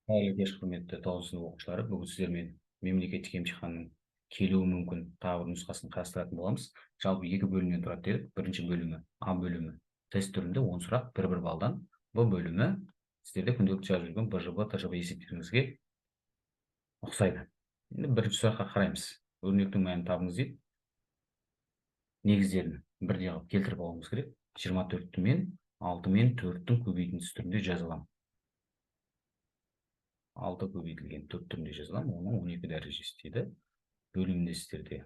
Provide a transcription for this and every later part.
Қайырлы кеш құрметті 9 сынып оқушылары, бүгін сіздермен мемлекеттік емтиханның келуі мүмкін тағы бір нұсқасын қарастыратын боламыз. Жалпы екі бөлімнен тұрады дедік. Бірінші бөлімі А бөлімі тест түрінде 10 сұрақ 1 балдан. Б бөлімі сіздерде күнделікті жазып жүрген БЖБ, ТЖБ есептеріңізге ұқсайды. Енді бірінші сұраққа қараймыз. Өрнектің мәнін табыңыз дейді. Негіздерін бірдей қылып келтіріп алуымыз керек. 24 мен 6 мен 4-тің көбейтіндісі түрінде жазыламын. 6 көбейтілген 4 түрінде жазыламын, оның 12 дәрежесі дейді. Бөлімінде сіздерде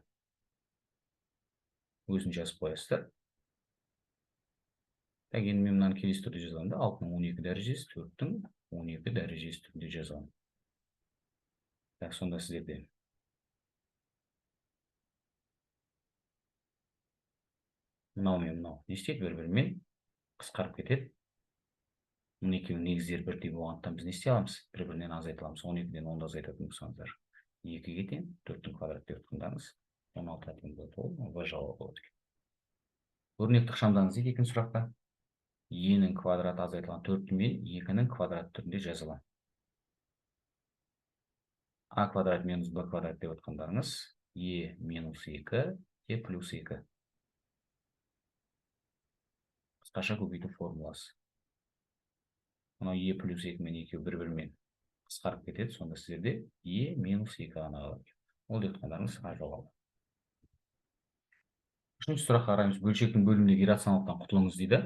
өзін жазып қоясыздар. Енді мен мынаны келесі түрде жазамын да, 6-ның 12 дәрежесі, 4-тің 12 дәрежесі түрінде жазамын. Сонда сіздерде мынау мен мынау не істейді, бір-бірімен қысқарып кетеді. Мұның екеуінің негіздері бірдей болғандықтан біз не істей аламыз? Бір-бірінен азайта аламыз. 12-ден 10-ды азайтатын болсаңыздар 2-ге тең, 4-тің квадраты деп айтқандарыңыз 16-ға тең болады. Ол В жауабы болады екен. Өрнекті ықшамдаңыз дейді екінші сұрақта. Е-нің квадраты азайтылған 4 мен 2-нің квадрат түрінде жазылған. А квадрат минус Б квадрат деп отқандарыңыз Е минус 2, Е плюс 2. Қысқаша көбейту формуласы. Мынау Е плюс 2 мен 2 бір-бірімен қысқарып кетеді. Сонда сіздерде Е минус 2 ғана қалады. Ол деп отқандарыңыз А жауабы. Үшінші сұраққа қараймыз. Бөлшектің бөліміндегі иррационалдықтан құтылыңыз дейді.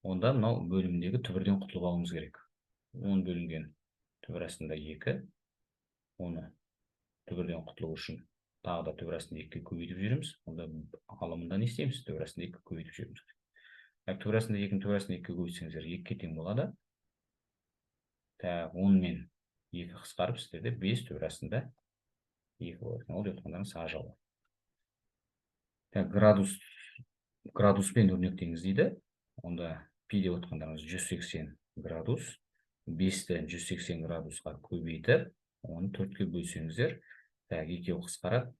Онда мынау бөліміндегі түбірден құтылып алуымыз керек. 10 бөлінген түбір астында 2. Оны түбірден құтылу үшін тағы да түбір астында 2-ге көбейтіп жүреміз. Онда алымында не істейміз? Түбір астында 2-ге көбейтіп жүреміз. Түбір астында 2-ні түбір астында 2-ге көбейтсеңіздер 2-ге тең болады. 10 мен 2 қысқарып, сіздерде 5 түбір астында 2 болады. Ол деп отқандарыңыз А жауабы. Градуспен өрнектеңіз дейді. Онда пи деп отқандарыңыз 180 градус. 5-ті 180 градусқа көбейтіп, оны 4-ке бөлсеңіздер, екеуі қысқарады.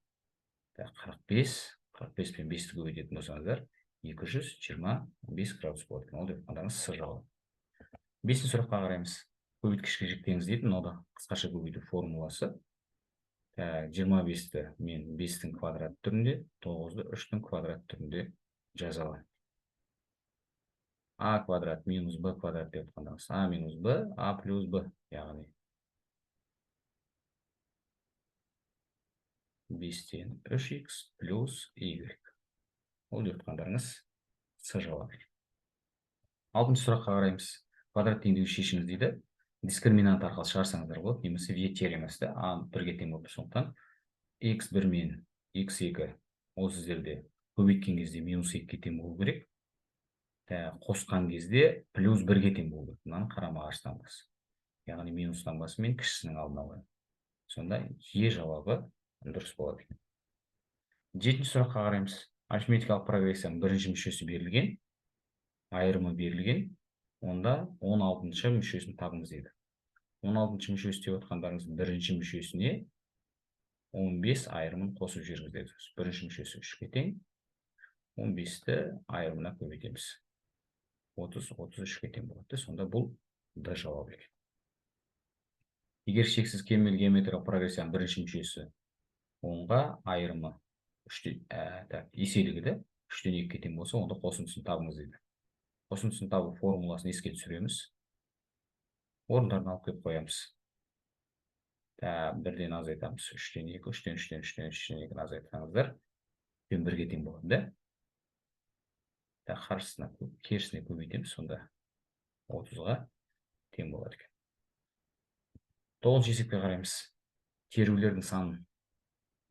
45 пен 5-ті көбейтетін болсаңыздар 225 градус болады. Ол деп отқандарыңыз С жауабы. 5-ші сұраққа қараймыз. Көбейткішке жіктеңіз дейді. Мынау да қысқаша көбейту формуласы. 25-ті мен 5-тің квадрат түрінде, 9-ды 3-тің квадрат түрінде жазалайын. А квадрат минус Б квадрат деп отқандарыңыз А минус Б, А плюс Б, яғни 5-тен 3х плюс y. Ол деп отқандарыңыз С жауабы. 6-шы сұраққа қараймыз. Квадрат теңдеуі шешіңіз дейді. Дискриминант арқылы шығарсаңыздар болады, немесе В теоремасы. А 1-ге тең болып сондықтан x1 мен x2 ол сіздерде көбейткен кезде минус 2-ге тең болу керек. Қосқан кезде плюс 1-ге тең болу керек. Мынаны қарама қарсы таңбасы. Яғни минус таңбасы мен кішісінің алдына қоямын. Сонда Е жауабы дұрыс болады екен. 7-ші сұраққа қараймыз. Арифметикалық прогрессияның бірінші мүшесі берілген, айырымы берілген, онда 16-шы мүшесін табыңыз дейді. 16-шы мүшесі деп отқандарыңыз бірінші мүшесіне 15 айырымын қосып жүріңіз деді. Бірінші мүшесі 3-ге тең, 15-ті айырымына көбейтеміз. 33-ге тең болады. Сонда бұл Д жауабы екен. Егер шексіз кемел геометриялық прогрессияның бірінші мүшесі 10-ға айырымы еселігі 3-тен 2-ге тең болса, онда қосындысын табыңыз дейді. Қосындысын табу формуласын еске түсіреміз. Орындарын алып келіп қоямыз. 1-ден азайтамыз. 3-тен 2, 3-тен 3-тен 3-тен 3-тен 2-ні азайтсаңыздар, 1-ге тең болады. Қарсысына керісіне көбейтеміз, сонда 30-ға тең болады екен. 9-шы есепке қараймыз. Терулердің санын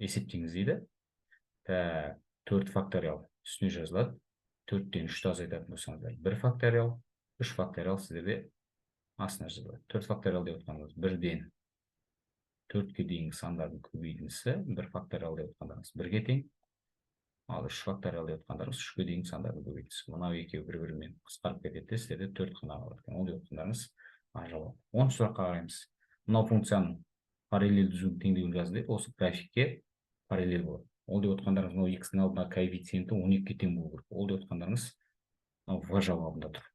есептеңіз дейді. 4 факториал үстіне жазылады. 4-тен 3-ті азайтатын болсаңыздар 1 факториал, 3 факториал сіздерде астына жазылады. 4 факториал деп отқаныңыз 1-ден 4-ке дейінгі сандардың көбейтіндісі 1 факториал деп отқандарыңыз 1-ге тең, ал 3 факториал деп отқандарыңыз 3-ке дейінгі сандардың көбейтіндісі. Мынау екеуі бір-бірімен қысқарып кетеді, сіздерде 4 қана қалады. Ол деп отқандарыңыз А жауабы. 10-шы сұраққа қараймыз. Мынау функцияның параллель түзудің теңдеуін жазды. Осы графикке параллель болады. Ол деп отқандарыңыз мынау x-ның алдындағы коэффициенті 12-ге тең болу керек. Ол деп отқандарыңыз В жауабында тұр.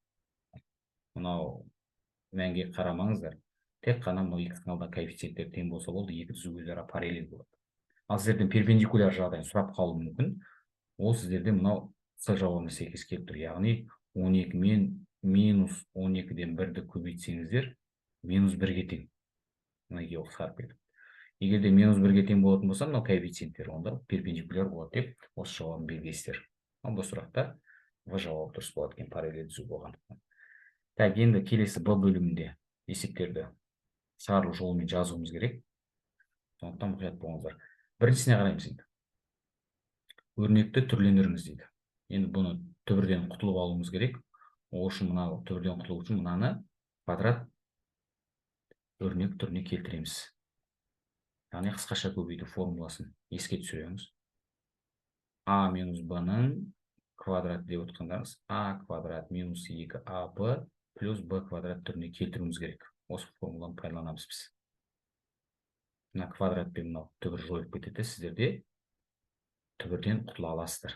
Мынау мәнге қарамаңыздар. Тек қана мынау x-тің алда коэффициенттер тең болса болды, екі түзу өзара параллель болады. Ал сіздерден перпендикуляр жағдайын сұрап қалуы мүмкін. Ол сіздерде мынау с жауабына сәйкес келіп тұр. Яғни 12 мен минус 12-ден 1-ді көбейтсеңіздер, минус 1-ге тең. Мынайге қысқарып кетті. Егер де минус 1-ге тең болатын болса, мынау коэффициенттер, онда перпендикуляр болады деп осы жауабын белгілейсіздер. Ал бұл сұрақта В жауабы дұрыс болады екен, параллель түзу болғандықтан. Так, енді келесі Б бөлімінде есептерді сарылу жолымен жазуымыз керек. Сондықтан мұқият болыңыздар. Біріншісіне қараймыз енді. Өрнекті түрлендіріңіз дейді. Енді бұны түбірден құтылып алуымыз керек. Ол үшін мына түбірден құтылу үшін мынаны квадрат өрнек түріне келтіреміз. Яғни қысқаша көбейту формуласын еске түсіреміз. А минус Б-ның квадрат деп отқандарыңыз А квадрат минус 2АБ плюс Б квадрат түріне келтіруіміз керек. Осы формуланы пайдаланамыз біз. Мына квадрат пен мынау түбір жойып кетеді, сіздерде түбірден құтыла аласыздар.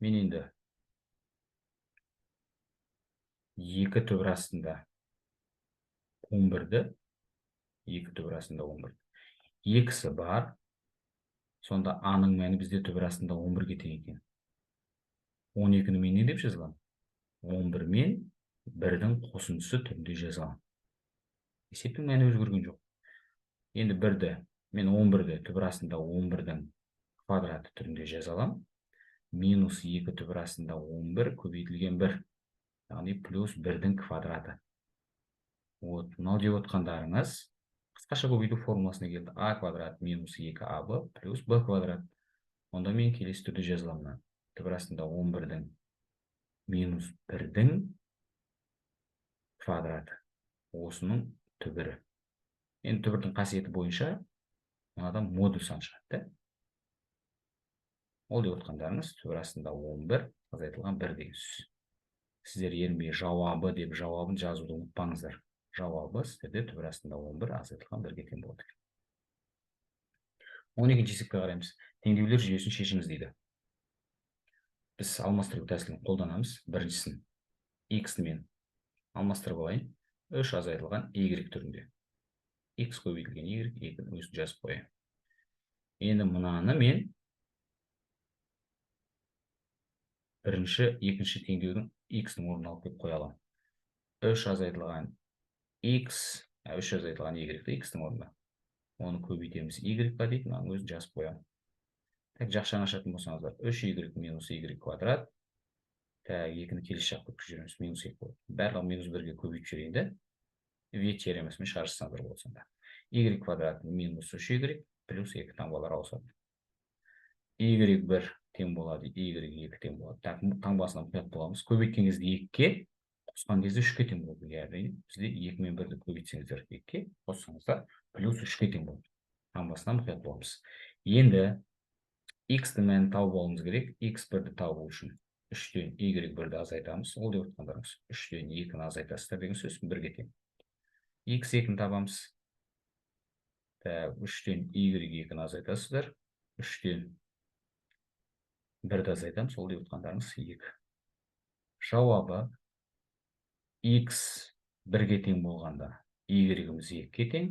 Мен енді екі түбір астында 11-ді, екі түбір астында 11. Екісі бар, сонда А-ның мәні бізде түбір астында 11-ге тең екен. 12-ні мен не деп жазылам? 11 мен 1-дің қосындысы түрінде жазылам. Есептің мәні өзгерген жоқ. Енді 1-ді, мен 11-ді түбір астында 11-дің квадраты түрінде жазалам. Минус 2 түбір астында 11 көбейтілген 1. Яғни плюс 1-дің квадраты. Мынау деп отқандарыңыз қысқаша көбейту формуласына келді. А квадрат минус 2АБ плюс Б квадрат. Онда мен келесі түрде жазыламын. Түбір астында 11-дің минус 1-дің квадраты. Осының түбірі. Енді түбірдің қасиеті бойынша мынадан модулсан шығады. Ол деп отқандарыңыз түбір астында 11 азайтылған 1 деген сөз. Сіздер ерінбей жауабы деп жауабын жазуды ұмытпаңыздар. Жауабы сіздерде түбір астында 11 азайтылған 1-ге тең болады. 12-ші есепке қараймыз. Теңдеулер жүйесін шешіңіз дейді. Біз алмастыру тәсілін қолданамыз. Біріншісін x-ті мен алмастырып алайын. 3 азайтылған y түрінде. X көбейтілген y, y-дің өзін жазып қояйын. Енді мынаны мен бірінші, екінші теңдеудің x-ның орнына алып келіп қоя аламын. 3 азайтылған x, 3 азайтылған y-ді x-ның орнына. Оны көбейтеміз y-ға дейді, мынаның өзін жазып қоямын. Так, жақшаны ашатын болсаңыздар, 3y минус y квадрат. Так, 2-ні келесі жаққа көшіреміз, минус 2 болады. Барлығы минус 1-ге көбейіп жүрейін де. В теоремасымен шаршысаңдар болсаңдар. Y квадрат минус 3y плюс 2 таңбалар ауысады. Y1 тең болады, Y2 тең болады. Так, таңбасына мұқият боламыз. Көбейткен кезде 2-ке, қосқан кезде 3-ке тең болады. Яғни бізде 2 мен 1-ді көбейтсеңіздер 2-ке, қоссаңыздар плюс 3-ке тең болады. Таңбасына мұқият боламыз. Енді x-ті мәнін тауып алуымыз керек. X1-ді табу үшін 3-тен Y1-ді азайтамыз. Ол деп отқандарыңыз 3-тен 2-ні азайтасыздар деген сөз 1-ге тең. X2-ні табамыз. 3-тен Y2-ні азайтасыздар. 3-тен 1-ді азайтамыз. Ол деп отқандарыңыз 2. Жауабы x 1-ге тең болғанда Y-іміз 2-ге тең.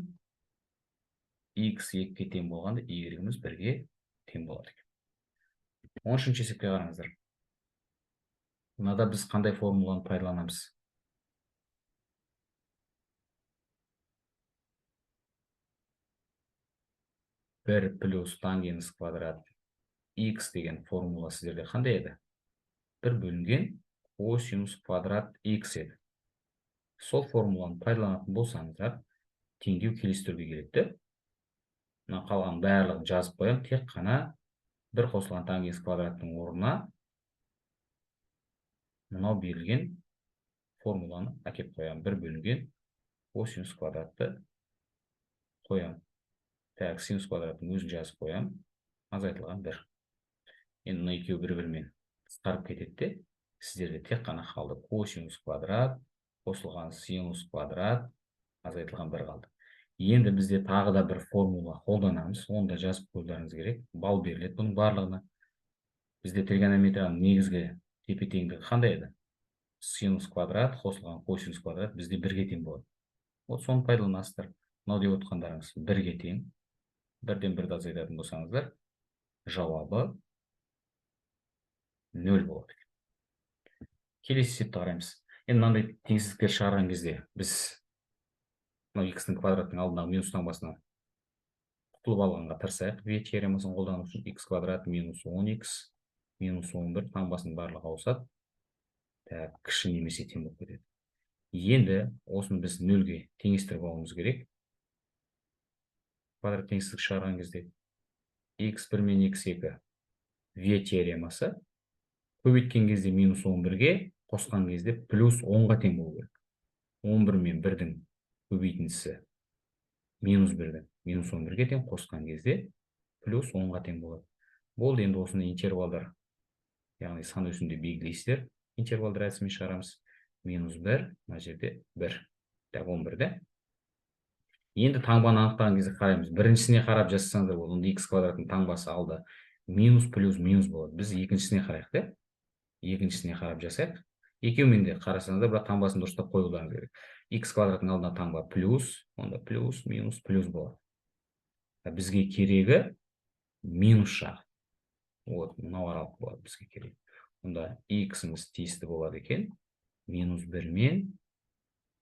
X 2-ге тең болғанда Y-іміз 1-ге тең болады. 13-ші есепке қараңыздар. Мынада біз қандай формуланы пайдаланамыз? Бір плюс тангенс квадрат x деген формула сіздерде қандай еді? Бір бөлінген косинус квадрат x еді. Сол формуланы пайдаланатын болсаңыздар, теңдеу келесі түрге келеді. Мына қалған барлығын жазып қоямын, тек қана бір қосылған тангенс квадраттың орнына мынау берілген формуланы әкеп қоямын. Бір бөлінген косинус квадратты қоямын. Так, синус квадраттың өзін жазып қоямын. Азайтылған 1. Енді мына екеуі бір-бірімен қысқарып кетеді. Сіздерде тек қана қалды косинус квадрат, қосылған синус квадрат, азайтылған 1 қалды. Енді бізде тағы да бір формула қолданамыз. Оны да жазып қоюларыңыз керек. Бал беріледі бұның барлығына. Бізде тригонометрияның негізгі тепе-теңдігі қандай еді? синус квадрат қосылған косинус квадрат бізде бірге тең болады. Вот соны пайдаланасыздар. Мынау деп отқандарыңыз бірге тең. Бірден бірді азайтатын болсаңыздар, жауабы 0 болады. Келесі есепті қараймыз. Енді мынандай теңсіздіктер шығарған кезде біз мынау x-ның квадраттың алдындағы минус таңбасына құтылып алғанға тырысайық. В теоремасын қолдану үшін x квадрат минус 10x минус 11 таңбасының барлығы ауысады. Кіші немесе тең болып кетеді. Енді осыны біз 0-ге теңестіріп алуымыз керек. Квадрат теңсіздік шығарған кезде x1 мен x2 В теоремасы көбейткен кезде минус 11-ге, қосқан кезде плюс 10-ға тең болу керек. 11 мен 1-дің көбейтіндісі минус 1-дің минус 11-ге тең, қосқан кезде плюс 10-ға тең болады. Болды, енді осыны интервалдар, яғни сан өсінде белгілейсіздер. Интервалдар әдісімен шығарамыз. Минус 1, мына жерде 1. 11-де. Енді таңбаны анықтаған кезде қараймыз. Біріншісіне қарап жазсаңыздар болады. Онда x квадраттың таңбасы алды минус плюс минус болады. Біз екіншісіне қарайық, да? Екіншісіне қарап жасайық. Екеуімен де қарасаңыздар, бірақ таңбасын дұрыстап қоюларыңыз керек. X квадраттың алдына таңба плюс, онда плюс, минус, плюс болады. Бізге керегі минус жағы. Вот, мынау аралық болады бізге керек. Онда x-іміз тиісті болады екен. Минус 1 мен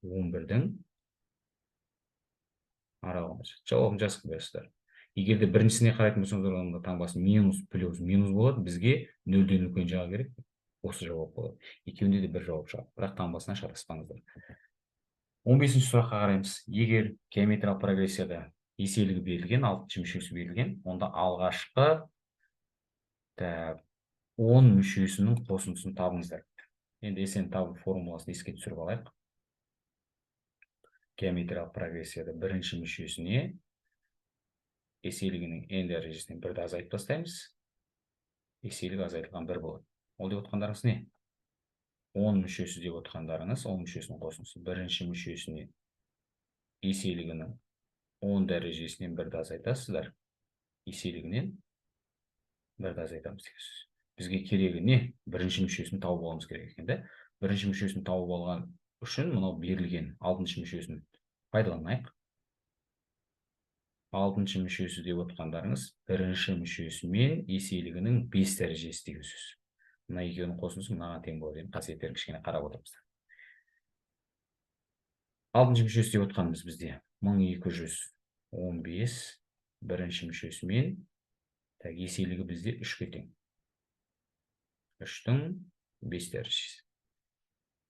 11-дің аралығында. Жауабын жазып қойасыздар. Егер де біріншісіне қарайтын болсаңыздар, онда таңбасы минус плюс минус болады. Бізге 0-ден үлкен жағы керек. Осы жауап болады. Екеуінде де бір жауап шығады. Бірақ таңбасына шатаспаңыздар. 15-ші сұраққа қараймыз. Егер геометриялық прогрессияда еселігі берілген, 6-шы мүшесі берілген, онда алғашқы 10 мүшесінің қосындысын табыңыздар. Енді есен табу формуласын еске түсіріп алайық. Геометриялық прогрессияда бірінші мүшесіне еселігінің n дәрежесінен 1-ді азайтып тастаймыз. Еселігі азайтылған 1 болады. Ол деп отқандарыңыз не? 10 мүшесі деп отқандарыңыз, 10 мүшесінің қосындысы. Бірінші мүшесіне еселігінің 10 дәрежесінен 1-ді азайтасыздар. Еселігінен 1-ді азайтамыз дегенсіз. Бізге керегі не? Бірінші мүшесін тауып алуымыз керек екен, да? Бірінші мүшесін тауып алған үшін мынау берілген 6-шы мүшесін пайдаланайық. 6-шы мүшесі деп отқандарыңыз, бірінші мүшесі мен еселігінің 5 дәрежесі деген сөз. Мына екеуінің қосындысы мынаған тең болады. Қасиеттерін кішкене қарап отырмыз. 6-шы мүшесі деп отқанымыз бізде 1215 бірінші мүшесі мен еселігі бізде 3-ге тең. 3-дің 5 дәрежесі.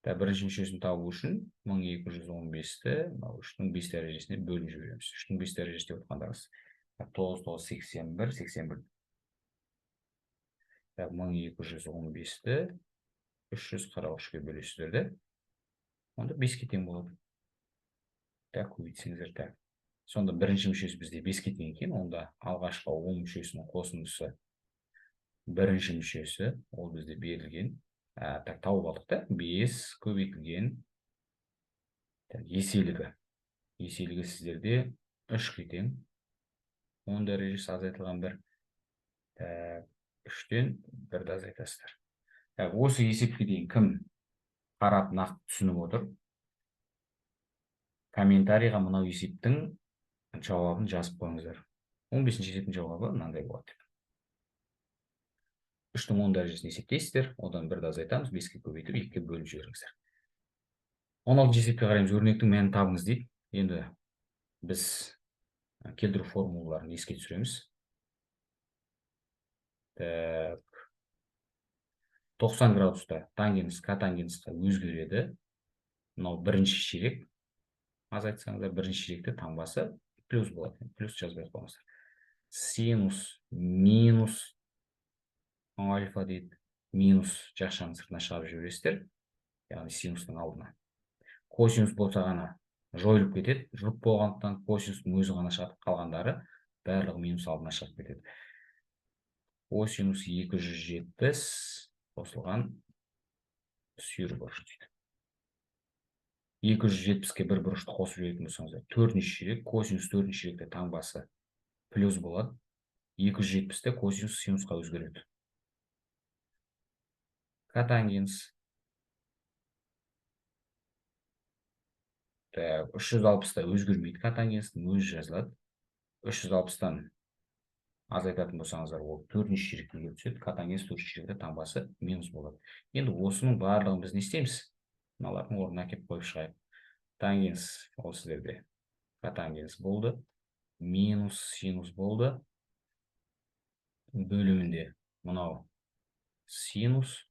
Бірінші мүшесін табу үшін 1215-ті 3-дің 5 дәрежесіне бөліп жібереміз. 3-дің 5 дәрежесі деп отқандарыңыз 981, 81. 1215-ті 343-ге бөлесіздерді. Онда 5-ке тең болады. Көбейтсеңіздер. Сонда бірінші мүшесі бізде 5-ке тең екен. Онда алғашқы 10 мүшесінің қосындысы бірінші мүшесі, ол бізде берілген. Тауып алдық та, 5 көбейтілген еселігі. Еселігі сіздерде 3-ке тең. 10 дәрежесі азайтылған 1. 3-тен 1-ді азайтасыздар. Осы есепке дейін кім қарап нақты түсініп отыр? Комментарийға мынау есептің жауабын жазып қойыңыздар. 15-ші есептің жауабы мынандай болады. 3-дің 10 дәрежесін есептейсіздер, одан 1-ді азайтамыз, 5-ке көбейтіп 2-ке бөліп жіберіңіздер. 16-ші есепке қараймыз, өрнектің мәнін табыңыз дейді. Енді біз келтіру формулаларын еске түсіреміз. 90 градуста тангенс котангенсқа өзгереді. Мынау бірінші ширек. Азайтсаңыздар, бірінші ширекте таңбасы плюс болады. Плюс жазбай қойыңыздар. Синус минус альфа дейді. Минус жақшаның сыртына шығарып жібересіздер. Яғни синустың алдына. Косинус болса ғана жойылып кетеді. Жұп болғандықтан косинустың өзі ғана шығып қалғандары барлығы минус алдына шығып кетеді. Косинус 270 қосылған сүйір бұрыш дейді. 270-ке бір бұрышты қосып жіберетін болсаңыздар, 4-ші ширек, косинус 4-ші ширекте таңбасы плюс болады. 270-те косинус синусқа өзгереді. Котангенс 360-та өзгермейді, котангенстің өзі жазылады. 360-тан азайтатын болсаңыздар, ол 4-ші ширекке келіп түседі. Котангенс 4-ші ширекте таңбасы минус болады. Енді осының барлығын біз не істейміз? Мыналардың орнына әкеліп қойып шығайық. Тангенс ол сіздерде котангенс болды, минус синус болды. Бөлімінде мынау синус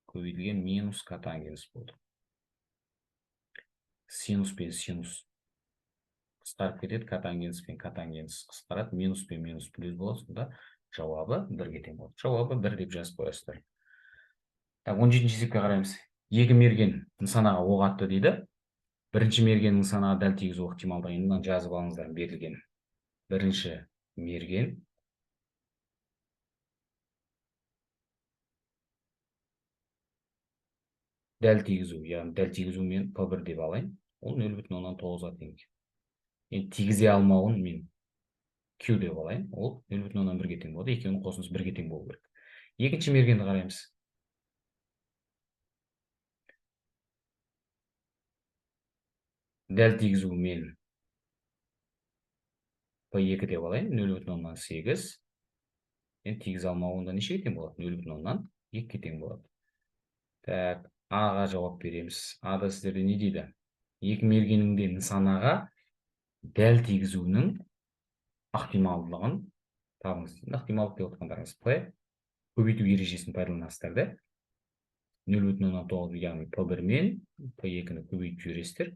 көбейтілген минус котангенс болды. Синус пен синус қысқарып кетеді, котангенс пен котангенс қысқарады, минус пен минус плюс болады. Сонда жауабы 1-ге тең болады. Жауабы 1 деп жазып қоясыздар. 17-ші есепке қараймыз. Екі мерген нысанаға оқ атты дейді. Бірінші мерген нысанаға дәл тигізу ықтималдығы. Енді мынаны жазып алыңыздар, берілген. Бірінші мерген дәл тигізу, яғни дәл тигізу мен P1 деп алайын. Ол 0,9-ға тең. Енді тигізе алмауын мен Q деп алайын. Ол 0,1-ге тең болады. Екеуінің қосындысы 1-ге тең болу керек. Екінші мергенді қараймыз. Дәл тигізу мен P2 деп алайын. 0,8. Енді тигізе алмауында нешеге тең болады? 0,2-ге тең болады. Так, Аға жауап береміз. Ада сіздерде не дейді? Екі мергенінде нысанаға дәл тигізуінің ықтималдығын табыңыз. Ықтималдық деп отқандарыңыз P көбейту ережесін пайдаланасыздар. 0,9, яғни P1 мен P2-ні көбейтіп жібересіздер.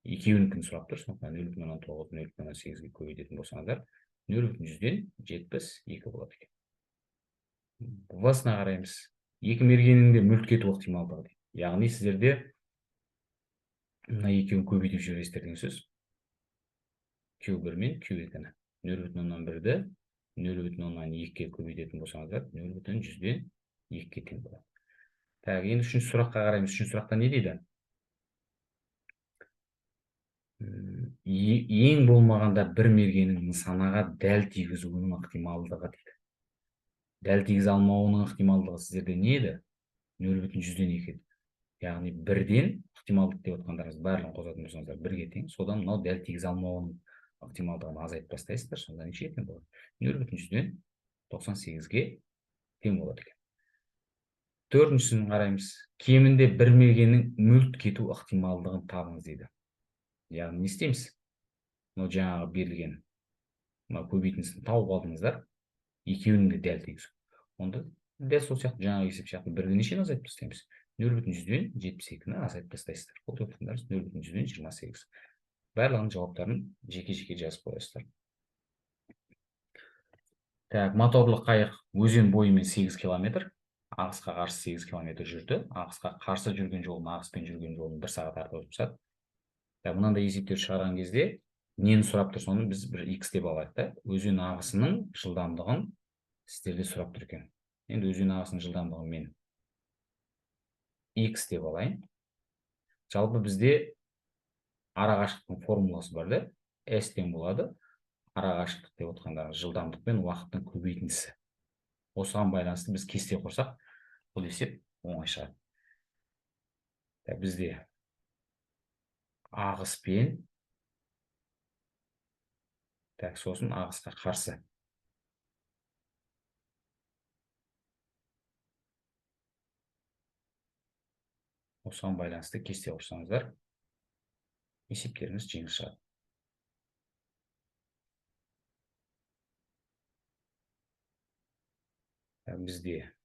Екеуінікін сұрап тұр. Сондықтан 0,9, 0,8-ге көбейтетін болсаңыздар, 0,72 болады екен. В-сына қараймыз. Екі мергенінде мүлт кету ықтималдығы. Яғни сіздерде мына екеуін көбейтіп жібересіздер деген сөз. Q1 мен Q2-ні 0,1-ді 0,2-ге көбейтетін болсаңыздар, 0,102-ге тең болады. Так, енді үшінші сұраққа қараймыз. Үшінші сұрақта не дейді? Ең болмағанда бір мергеннің нысанаға дәл тигізуінің ықтималдығы дейді. Дәл тигізе алмауының ықтималдығы сіздерде не еді? 0,102. Яғни 1-ден ықтималдық деп отқандарыңыз барлығын қосатын болсаңыздар 1-ге тең. Содан мынау дәл тигізе алмауының ықтималдығын азайтып бастайсыздар. Сонда нешеге тең болады? 0,198-ге тең болады екен. Төртіншісін қараймыз. Кемінде бір мергеннің мүлт кету ықтималдығын табыңыз дейді. Яғни не істейміз? Мынау жаңағы берілген көбейтіндісін тауып алдыңыздар. Екеуінің де дәл тигізу. Онда дәл сол сияқты жаңағы есеп сияқты 1-ді нешені азайтып тастаймыз? 0,172-ні азайтып тастайсыздар. Ол деп отырғандарыңыз 0,128. Барлығының жауаптарын жеке-жеке жазып қоясыздар. Так, моторлы қайық өзен бойымен 8 километр, ағысқа қарсы 8 километр жүрді. Ағысқа қарсы жүрген жолын, ағыспен жүрген жолын 1 сағат арқылы жұмсады. Мынандай есептер шығарған кезде нені сұрап тұр, соны біз бір X деп алайық та. Өзен ағысының жылдамдығын сіздерде сұрап тұр екен. Енді өзен ағысының жылдамдығын мен X деп алайын. Жалпы бізде арақашықтықтың формуласы бар да, S тең болады. Арақашықтық деп отқандарыңыз жылдамдық пен уақыттың көбейтіндісі. Осыған байланысты біз кесте құрсақ, бұл есеп оңай шығады. Бізде ағыс пен сосын ағысқа қарсы. Осыған байланысты кесте құрсаңыздар, есептеріңіз жеңіл шығады. Бізде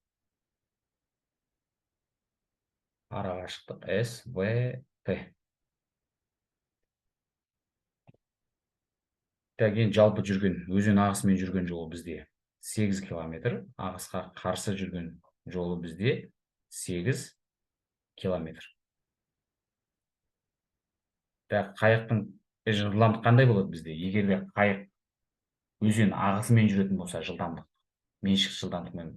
арақашықтық S, V, T. Енді жалпы жүрген, өзен ағысымен жүрген жолы бізде 8 километр, ағысқа қарсы жүрген жолы бізде 8 километр. Қайықтың жылдамдық қандай болады бізде? Егер де қайық өзен ағысымен жүретін болса, жылдамдық, меншікті жылдамдықпен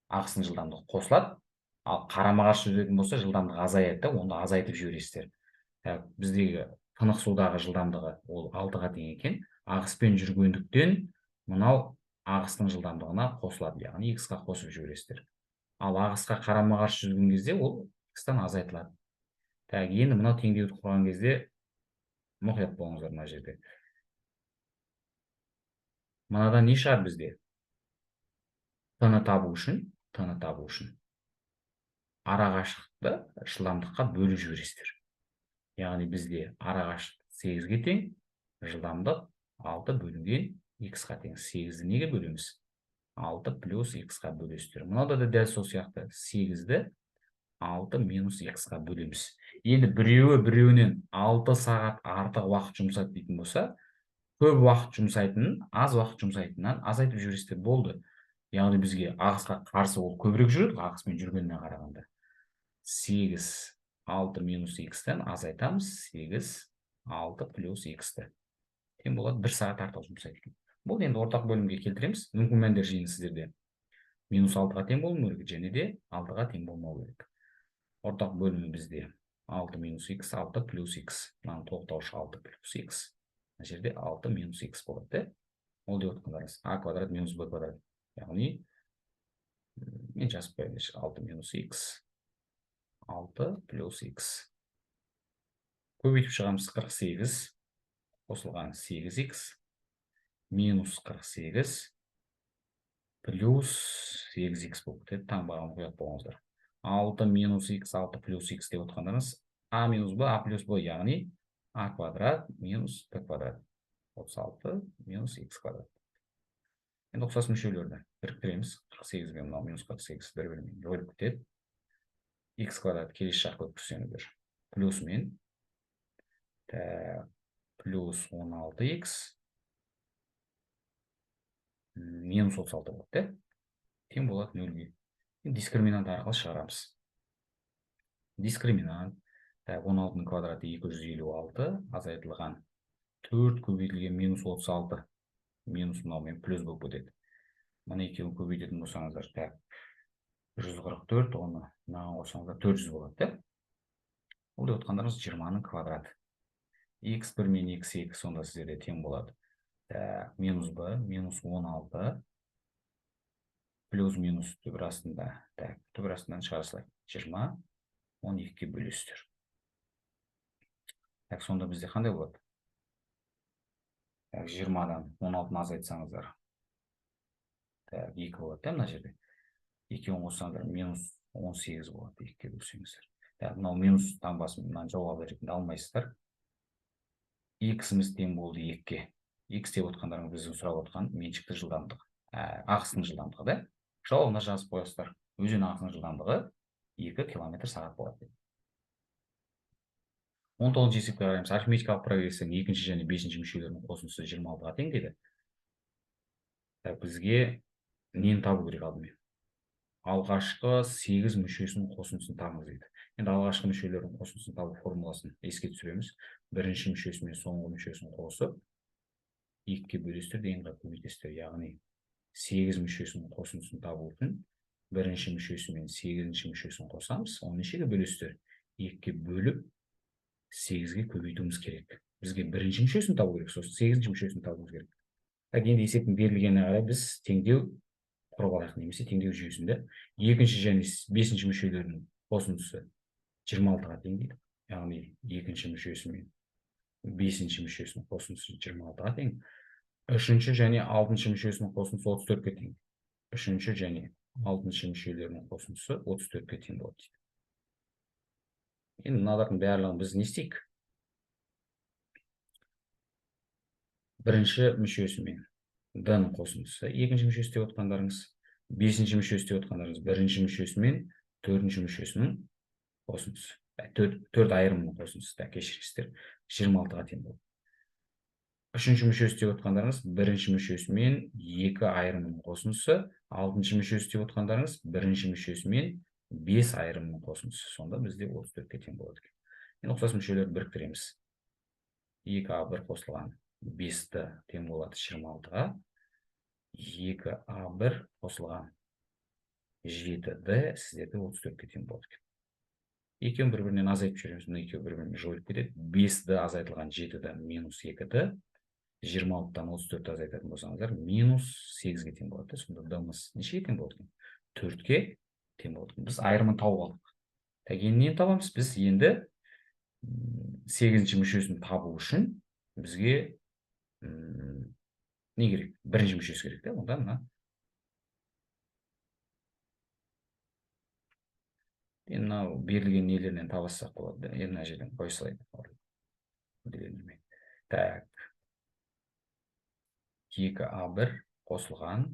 ағысының жылдамдығы қосылады, ал қарама-қарсы жүретін болса, жылдамдық азаяды, онда азайтып жібересіздер. Біздегі тынық судағы жылдамдығы ол 6-ға тең екен. Ағыспен жүргендіктен мынау ағыстың жылдамдығына қосылады, яғни X-қа қосып жібересіздер. Ал ағысқа қарама-қарсы жүрген кезде ол X-тан азайтылады. Так, енді мынау теңдеуді құрған кезде мұқият болыңыздар мына жерде. Мынадан не шығады бізде? Т-ны табу үшін арақашықтықты жылдамдыққа бөліп жібересіздер. Яғни бізде арақашықтық 8-ге тең, жылдамдық 6 бөлінген x-қа тең. 8-ді неге бөлеміз? 6 плюс x-қа бөлесіздер. Мынада да дәл сол сияқты 8-ді 6 минус x-қа бөлеміз. Енді біреуінен 6 сағат артық уақыт жұмсайды дейтін болса, көп уақыт жұмсайтынын, аз уақыт жұмсайтыннан азайтып жібересіздер, болды. Яғни бізге ағысқа қарсы ол көбірек жүреді, ағыспен жүргеніне қарағанда. 8 6 минус x-тен азайтамыз, 8 6 плюс x-ті. Тең болады 1 сағат артық жұмсайды екен. Бұл енді ортақ бөлімге келтіреміз. Мүмкін мәндер жиыны сіздерде минус 6-ға тең болмау керек, және де 6-ға тең болмау керек. Ортақ бөлімі бізде 6 минус x, 6 плюс x. Мынаны тоқтаушы 6 плюс x. Мына жерде 6 минус x болады. Ол деп отқандарыңыз а квадрат минус b квадрат. Яғни мен жазып қояйын, 6 минус x, 6 плюс x. Көбейтіп шығамыз 48, қосылған 8x, минус 48, плюс 8x болып кетеді. Таңбаға мұқият болыңыздар. 6 минус x, 6 плюс x деп отқандарыңыз а минус b, а плюс b, яғни а квадрат минус b квадрат. 36 минус x квадрат. Енді ұқсас мүшелерді біріктіреміз. 48 бен минус 48 бір-бірімен бөліп кетеді. X квадрат келесі жаққа өткізсеңіздер. Плюс мен плюс 16x минус 36 болады. Тең болады 0-ге. Дискриминант арқылы шығарамыз. Дискриминант 16-ның квадраты 256, азайтылған 4 көбейтілген минус 36, минус мынаумен плюс болып өтеді. Мұны екеуін көбейтетін болсаңыздар, 144, оны мынаған қоссаңыздар 400 болады. Ол деп отқандарыңыз 20-ның квадраты. x1 мен x2 сонда сіздерде тең болады. Минус b, минус 16, плюс минус түбір астында. Түбір астынан шығарсылар. 20, 12-ке бөлесіздер. Сонда бізде қандай болады? 20-дан 16-ны азайтсаңыздар. 2 болады, мына жерде. 2-ні қоссаңыздар, минус 18 болады, 2-ке бөлсеңіздер. Мынау минус таңбасынан жауап ретінде алмайсыздар. X-іміз тең болды 2-ке. X деп отқандарыңыз біздің сұрап отқан меншікті жылдамдық. Ағысының жылдамдығы, да? Жауабына жазып қоясыздар. Өзен ағысының жылдамдығы 2 км сағат болады. 19 есепке қараймыз. Арифметикалық прогрестің екінші және бесінші мүшелерінің қосындысы 26-ға тең деді. Бізге нені табу керек алдымен? Алғашқы 8 мүшесінің қосындысын табыңыз дейді. Енді алғашқы мүшелердің қосындысын табу формуласын еске түсіреміз. Бірінші мүшесі мен соңғы мүшесін қосып, 2-ке бөлесіздер, дейінгі көбейтесіздер. Яғни 8 мүшесінің қосындысын табу үшін бірінші мүшесі мен 8-ші мүшесін қосамыз, 12-ге бөлесіздер. 2-ке бөліп 8-ге көбейтуіміз керек. Бізге бірінші мүшесін табу керек, сосын 8-ші мүшесін табуымыз керек. Енді есептің берілгеніне қарай біз теңдеу құрып алайық, немесе теңдеу жүйесінде екінші және бесінші мүшелерінің қосындысы 26-ға тең дейді. Яғни екінші мүшесі мен бесінші мүшесінің қосындысы 26-ға тең. Үшінші және алтыншы мүшесінің қосындысы 34-ке тең. Үшінші және алтыншы мүшелерінің қосындысы 34-ке тең болады. Енді мыналардың барлығын біз не істейік? Бірінші мүшесі мен d-ның қосындысы, екінші мүшесі деп отқандарыңыз, бесінші мүшесі деп отқандарыңыз, бірінші мүшесі мен төртінші мүшесінің қосындысы. 4 айырымның қосындысы, кешіресіздер, 26-ға тең болады. Үшінші мүшесі деп отқандарыңыз, бірінші мүшесі мен 2 айырымның қосындысы, алтыншы мүшесі деп отқандарыңыз, бірінші мүшесі мен 5 айырымның қосындысы. Сонда бізде 34-ке тең болады. Енді ұқсас мүшелерді біріктіреміз. 2a1 қосылған 5-ті тең болады 26-ға. 2a1 қосылған 7-ді сіздерде 34-ке тең болады. Екеуін бір-бірінен азайтып жүреміз. Екеуі бір-бірінен жойылып кетеді. 5-ді азайтылған 7-ді минус 2-ді, 26-дан 34-ді азайтатын болсаңыздар, минус 8-ге тең болады. Сонда d-мыз нешеге тең болады? 4-ке тең болады. Біз айырымын тауып алдық. Енді нені табамыз? Біз енді сегізінші мүшесін табу үшін бізге не керек? Бірінші мүшесі керек та, онда мына. Енді мынау берілген нелерінен табассақ болады. Енді мына жерден қоя салайын. Так. 2А1 қосылған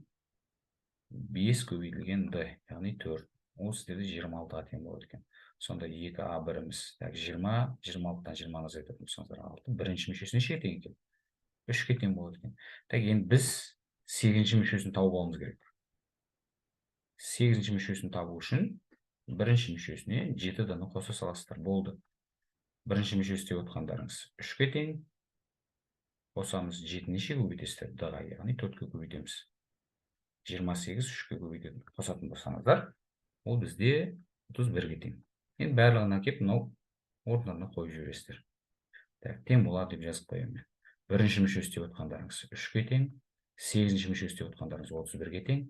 5 көбейтілген d, яғни 4. Осы деді 26-ға тең болады екен. Сонда 2А1-іміз 20, 26-дан 20-ны азайтатын болсаңыздар 6. Бірінші мүшесіне нешеге тең екен? 3-ке тең болады екен. Так, енді біз 8-ші мүшесін тауып алуымыз керек. 8-ші мүшесін табу үшін бірінші мүшесіне 7-ді қоса саласыздар, болды. Бірінші мүшесі деп отқандарыңыз 3-ке тең. Қосамыз 7 неше көбейтесіздер? d-ға, яғни 4-ке көбейтеміз. 28 3-ке көбейтетін қосатын болсаңыздар, ол бізде 31-ге тең. Енді барлығына келіп, мынау орындарына қойып жібересіздер. Так, тең болады деп жазып қоямын. Бірінші мүшесі деп отқандарыңыз 3-ке тең, 8-ші мүшесі деп отқандарыңыз 31-ге тең.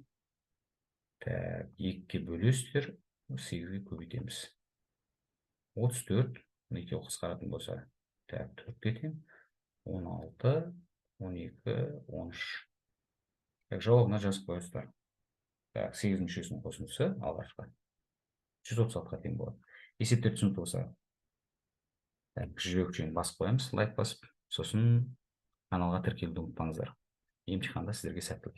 Так, 2-ке бөлесіздер, 8-ге көбейтеміз. 34, 2-ге қысқаратын болса, так, 4-ке тең, 16, 12, 13. Так, жауабына жазып қойыңыздар. Так, 8 мүшесінің қосындысы алғашқы 136-ға тең болады. Есептер түсінікті болса, жүрек жүгін басып қоямыз, лайк басып, сосын каналға тіркелуді ұмытпаңыздар. Емтиханда сіздерге сәттілік.